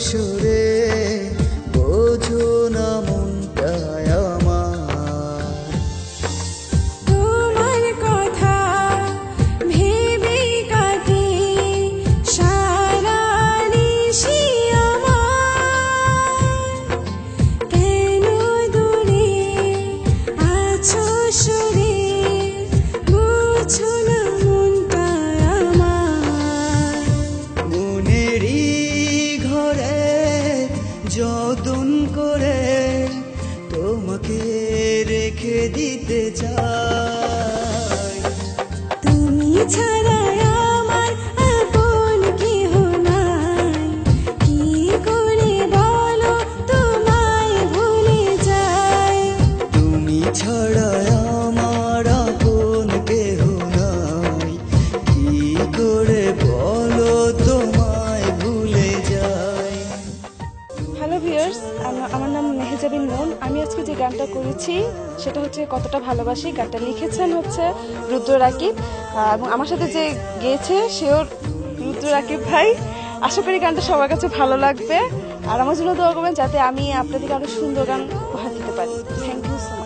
সুরে বোঝো না মনটায় আমার। তোমার কথা ভেবে কাটে সারা নিশি আমার। কেন দূরে আছো সুরে বুঝো না মনটা আমার। মনেরই ঘরে যতন করে তোমাকে রেখে দিতে চাই। তুমি ছাড়া আমার আপন কেহ নাই, কি করে বলো তোমায় ভুলে যাই। তুমি ছাড়া আমার আপন কেহ নাই, কি করে বলো তোমায় ভুলে যাই। হ্যালো ভিউয়ার্স, আমার নাম মেহেজাবিন মন। আমি আজকে যে গানটা করেছি সেটা হচ্ছে কতটা ভালোবাসি। গানটা লিখেছেন হচ্ছে রুদ্র রাকিব, এবং আমার সাথে যে গেয়েছে সেও রুদ্র রাকিব ভাই। আশা করি গানটা সবার কাছে ভালো লাগবে, আর আমার জন্য দোয়া করবেন যাতে আমি আপনাদেরকে আরো সুন্দর গান উপহার দিতে পারি। Thank you so much.